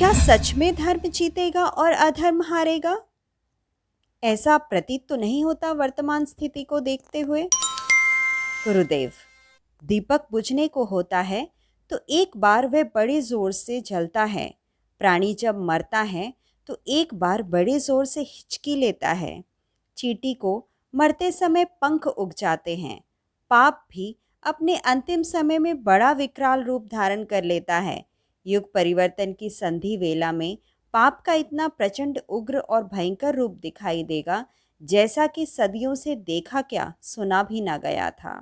क्या सच में धर्म जीतेगा और अधर्म हारेगा? ऐसा प्रतीत तो नहीं होता वर्तमान स्थिति को देखते हुए। गुरुदेव, दीपक बुझने को होता है तो एक बार वह बड़े जोर से जलता है। प्राणी जब मरता है तो एक बार बड़े जोर से हिचकी लेता है। चींटी को मरते समय पंख उग जाते हैं। पाप भी अपने अंतिम समय में बड़ा विकराल रूप धारण कर लेता है। युग परिवर्तन की संधि वेला में पाप का इतना प्रचंड उग्र और भयंकर रूप दिखाई देगा, जैसा कि सदियों से देखा क्या सुना भी ना गया था।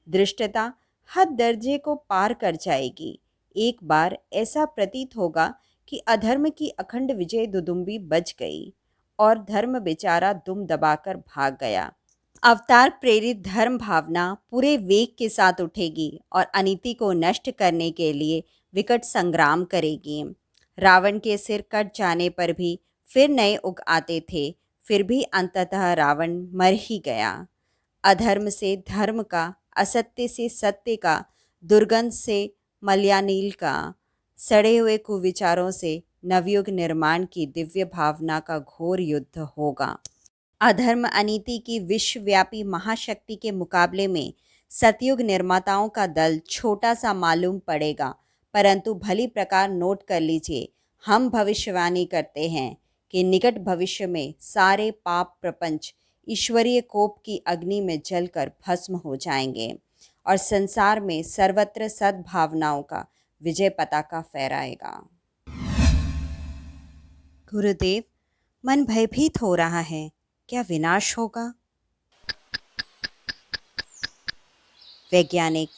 दृष्टता हद दर्जे को पार कर जाएगी। एक बार ऐसा प्रतीत होगा कि अधर्म की अखंड विजय दुदुम्बी बज गई और धर्म बेचारा दुम दबाकर भाग गया। अवतार प्रेरित धर्म भावना पूरे वेग के साथ उठेगी और अनीति को नष्ट करने के लिए विकट संग्राम करेगी। रावण के सिर कट जाने पर भी फिर नए उग आते थे, फिर भी अंततः रावण मर ही गया। अधर्म से धर्म का, असत्य से सत्य का, दुर्गंध से मल्यानील का, सड़े हुए कुविचारों से नवयुग निर्माण की दिव्य भावना का घोर युद्ध होगा। अधर्म अनीति की विश्वव्यापी महाशक्ति के मुकाबले में सतयुग निर्माताओं का दल छोटा सा मालूम पड़ेगा, परंतु भली प्रकार नोट कर लीजिए, हम भविष्यवाणी करते हैं कि निकट भविष्य में सारे पाप प्रपंच ईश्वरीय कोप की अग्नि में जलकर भस्म हो जाएंगे और संसार में सर्वत्र सद्भावनाओं का विजय पताका फहराएगा। गुरुदेव, मन भयभीत हो रहा है। क्या विनाश होगा? वैज्ञानिक,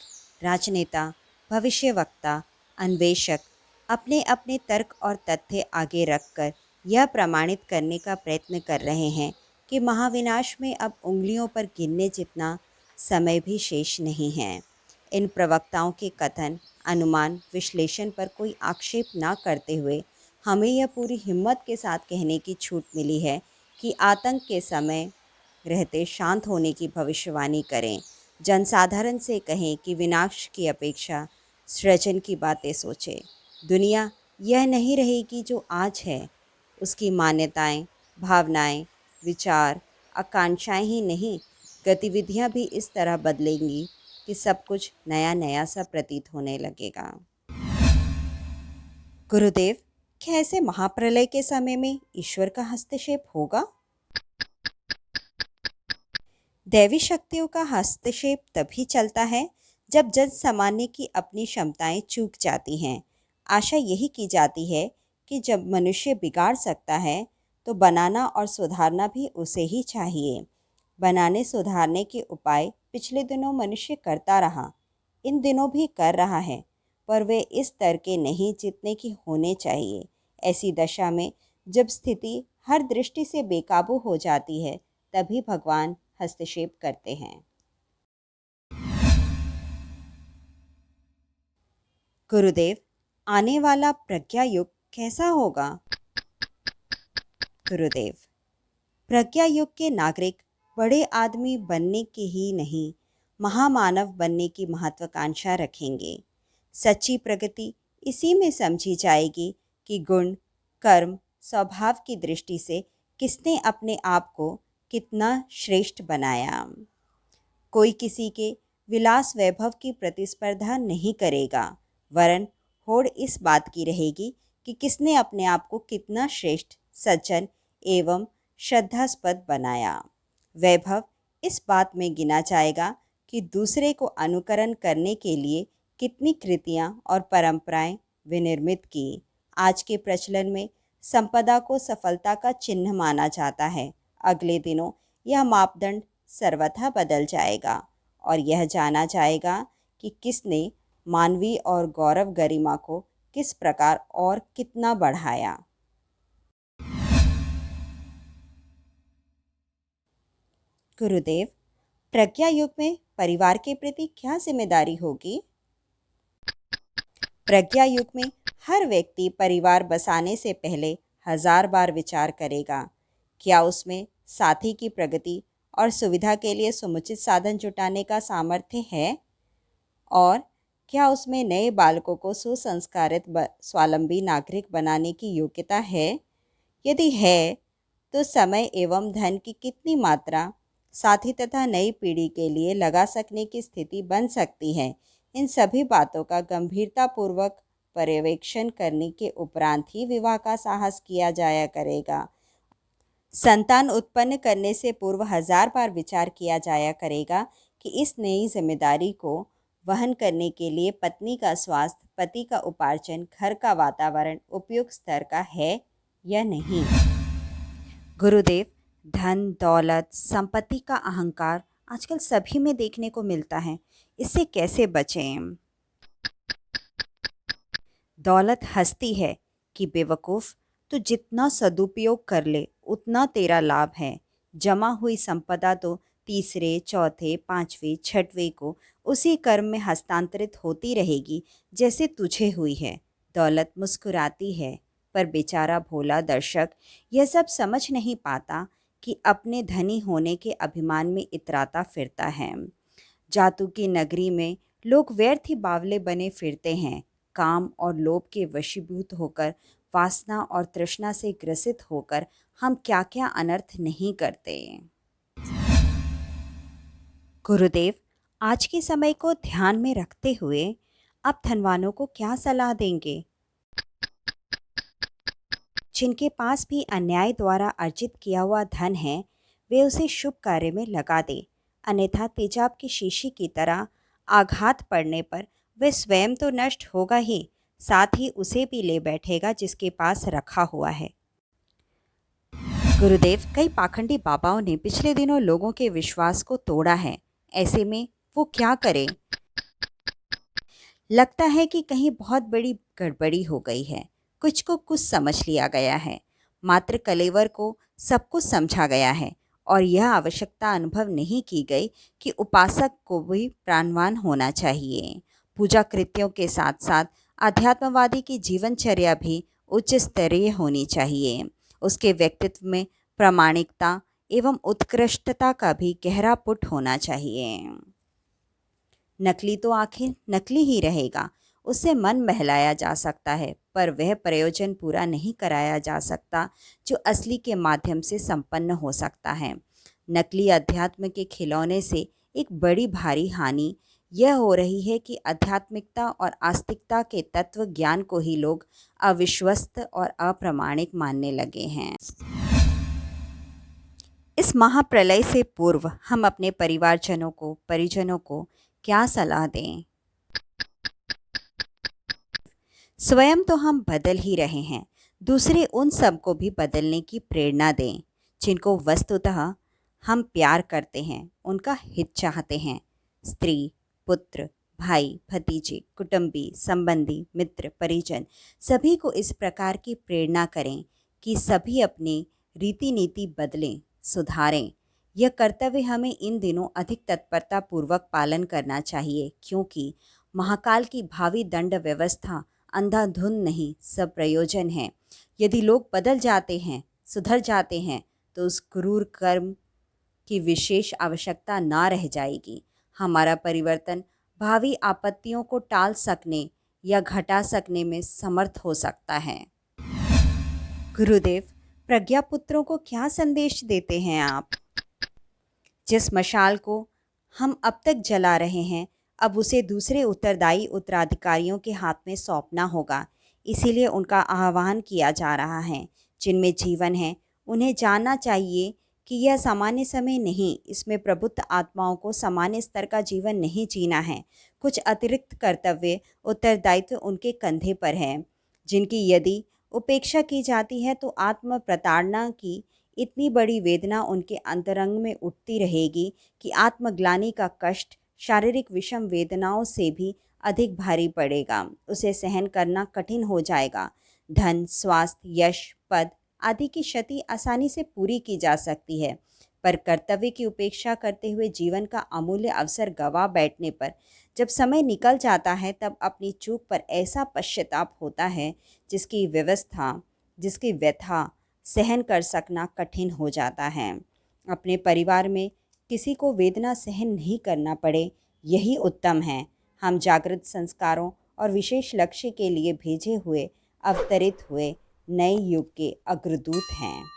राजनेता, भविष्यवक्ता, अन्वेषक अपने अपने तर्क और तथ्य आगे रखकर यह प्रमाणित करने का प्रयत्न कर रहे हैं कि महाविनाश में अब उंगलियों पर गिनने जितना समय भी शेष नहीं है। इन प्रवक्ताओं के कथन, अनुमान, विश्लेषण पर कोई आक्षेप न करते हुए हमें यह पूरी हिम्मत के साथ कहने की छूट मिली है कि आतंक के समय रहते शांत होने की भविष्यवाणी करें। जनसाधारण से कहें कि विनाश की अपेक्षा सृजन की बातें सोचें। दुनिया यह नहीं रहेगी जो आज है। उसकी मान्यताएं, भावनाएं, विचार, आकांक्षाएं ही नहीं, गतिविधियां भी इस तरह बदलेंगी कि सब कुछ नया नया सा प्रतीत होने लगेगा। गुरुदेव, क्या ऐसे महाप्रलय के समय में ईश्वर का हस्तक्षेप होगा? दैवी शक्तियों का हस्तक्षेप तभी चलता है जब जन सामान्य की अपनी क्षमताएं चूक जाती हैं। आशा यही की जाती है कि जब मनुष्य बिगाड़ सकता है तो बनाना और सुधारना भी उसे ही चाहिए। बनाने सुधारने के उपाय पिछले दिनों मनुष्य करता रहा, इन दिनों भी कर रहा है, पर वे इस स्तर के नहीं जितने की होने चाहिए। ऐसी दशा में जब स्थिति हर दृष्टि से बेकाबू हो जाती है, तभी भगवान हस्तक्षेप करते हैं। गुरुदेव, आने वाला प्रज्ञा युग कैसा होगा? गुरुदेव, प्रज्ञा युग के नागरिक बड़े आदमी बनने की ही नहीं, महामानव बनने की महत्वाकांक्षा रखेंगे। सच्ची प्रगति इसी में समझी जाएगी कि गुण, कर्म, स्वभाव की दृष्टि से किसने अपने आप को कितना श्रेष्ठ बनाया। कोई किसी के विलास वैभव की प्रतिस्पर्धा नहीं करेगा, वरन होड़ इस बात की रहेगी कि किसने अपने आप को कितना श्रेष्ठ, सज्जन एवं श्रद्धास्पद बनाया। वैभव इस बात में गिना जाएगा कि दूसरे को अनुकरण करने के लिए कितनी कृतियाँ और परंपराएं विनिर्मित की। आज के प्रचलन में संपदा को सफलता का चिन्ह माना जाता है। अगले दिनों यह मापदंड सर्वथा बदल जाएगा और यह जाना जाएगा कि किसने मानवीय और गौरव गरिमा को किस प्रकार और कितना बढ़ाया। गुरुदेव, प्रज्ञा युग में परिवार के प्रति क्या जिम्मेदारी होगी? प्रज्ञा युग में हर व्यक्ति परिवार बसाने से पहले 1000 बार विचार करेगा। क्या उसमें साथी की प्रगति और सुविधा के लिए समुचित साधन जुटाने का सामर्थ्य है? और क्या उसमें नए बालकों को सुसंस्कारित स्वावलंबी नागरिक बनाने की योग्यता है? यदि है, तो समय एवं धन की कितनी मात्रा साथी तथा नई पीढ़ी के लिए लगा सकने की स्थिति बन सकती है? इन सभी बातों का गंभीरतापूर्वक पर्यवेक्षण करने के उपरांत ही विवाह का साहस किया जाया करेगा। संतान उत्पन्न करने से पूर्व 1000 बार विचार किया जाया करेगा कि इस नई जिम्मेदारी को वहन करने के लिए पत्नी का स्वास्थ्य, पति का उपार्जन, घर का वातावरण उपयुक्त स्तर का है या नहीं। गुरुदेव, धन, दौलत, संपत्ति का अहंकार आजकल सभी में देखने को मिलता है। इससे कैसे बचें? दौलत हंसती है कि बेवकूफ़, तो जितना सदुपयोग कर ले उतना तेरा लाभ है। जमा हुई संपदा तो तीसरे, चौथे, पांचवें, छठवें को उसी कर्म में हस्तांतरित होती रहेगी जैसे तुझे हुई है। दौलत मुस्कुराती है, पर बेचारा भोला दर्शक यह सब समझ नहीं पाता कि अपने धनी होने के अभिमान में इतराता फिरता है। जातु की नगरी में लोग व्यर्थ ही बावले बने फिरते हैं। काम और लोभ के वशीभूत होकर, वासना और तृष्णा से ग्रसित होकर हम क्या क्या अनर्थ नहीं करते। गुरुदेव, आज के समय को ध्यान में रखते हुए आप धनवानों को क्या सलाह देंगे? जिनके पास भी अन्याय द्वारा अर्जित किया हुआ धन है, वे उसे शुभ कार्य में लगा दे, अन्यथा तेजाब की शीशी की तरह आघात पड़ने पर वह स्वयं तो नष्ट होगा ही, साथ ही उसे भी ले बैठेगा जिसके पास रखा हुआ है। गुरुदेव, कई पाखंडी बाबाओं ने पिछले दिनों लोगों के विश्वास को तोड़ा है। ऐसे में वो क्या करें? लगता है कि कहीं बहुत बड़ी गड़बड़ी हो गई है। कुछ को कुछ समझ लिया गया है। मात्र कलेवर को सब कुछ समझा गया है और यह आवश्यकता अनुभव नहीं की गई कि उपासक को भी प्राणवान होना चाहिए। पूजा कृत्यों के साथ साथ अध्यात्मवादी की जीवनचर्या भी उच्च स्तरीय होनी चाहिए। उसके व्यक्तित्व में प्रामाणिकता एवं उत्कृष्टता का भी गहरा पुट होना चाहिए। नकली तो आखिर नकली ही रहेगा। उससे मन बहलाया जा सकता है, पर वह प्रयोजन पूरा नहीं कराया जा सकता जो असली के माध्यम से संपन्न हो सकता है। नकली अध्यात्म के खिलौने से एक बड़ी भारी हानि यह हो रही है कि आध्यात्मिकता और आस्तिकता के तत्व ज्ञान को ही लोग अविश्वस्त और अप्रामाणिक मानने लगे हैं। इस महाप्रलय से पूर्व हम अपने परिजनों को क्या सलाह दें? स्वयं तो हम बदल ही रहे हैं, दूसरे उन सब को भी बदलने की प्रेरणा दें जिनको वस्तुतः हम प्यार करते हैं, उनका हित चाहते हैं। स्त्री, पुत्र, भाई, भतीजे, कुटुंबी, संबंधी, मित्र, परिजन सभी को इस प्रकार की प्रेरणा करें कि सभी अपनी रीति नीति बदलें, सुधारें। यह कर्तव्य हमें इन दिनों अधिक तत्परता पूर्वक पालन करना चाहिए, क्योंकि महाकाल की भावी दंड व्यवस्था अंधाधुंध नहीं, सब प्रयोजन है। यदि लोग बदल जाते हैं, सुधर जाते हैं, तो उस क्रूर कर्म की विशेष आवश्यकता ना रह जाएगी। हमारा परिवर्तन भावी आपत्तियों को टाल सकने या घटा सकने में समर्थ हो सकता है। गुरुदेव, प्रज्ञापुत्रों को क्या संदेश देते हैं आप? जिस मशाल को हम अब तक जला रहे हैं, अब उसे दूसरे उत्तरदायी उत्तराधिकारियों के हाथ में सौंपना होगा। इसीलिए उनका आह्वान किया जा रहा है। जिनमें जीवन है, उन्हें जानना चाहिए कि यह सामान्य समय नहीं, इसमें प्रबुद्ध आत्माओं को सामान्य स्तर का जीवन नहीं जीना है। कुछ अतिरिक्त कर्तव्य, उत्तरदायित्व उनके कंधे पर है, जिनकी यदि उपेक्षा की जाती है तो आत्म प्रताड़ना की इतनी बड़ी वेदना उनके अंतरंग में उठती रहेगी कि आत्मग्लानि का कष्ट शारीरिक विषम वेदनाओं से भी अधिक भारी पड़ेगा। उसे सहन करना कठिन हो जाएगा। धन, स्वास्थ्य, यश, पद आदि की क्षति आसानी से पूरी की जा सकती है, पर कर्तव्य की उपेक्षा करते हुए जीवन का अमूल्य अवसर गवा बैठने पर जब समय निकल जाता है, तब अपनी चूक पर ऐसा पश्चाताप होता है जिसकी व्यथा सहन कर सकना कठिन हो जाता है। अपने परिवार में किसी को वेदना सहन नहीं करना पड़े, यही उत्तम है। हम जागृत संस्कारों और विशेष लक्ष्य के लिए भेजे हुए अवतरित हुए नए युग के अग्रदूत हैं।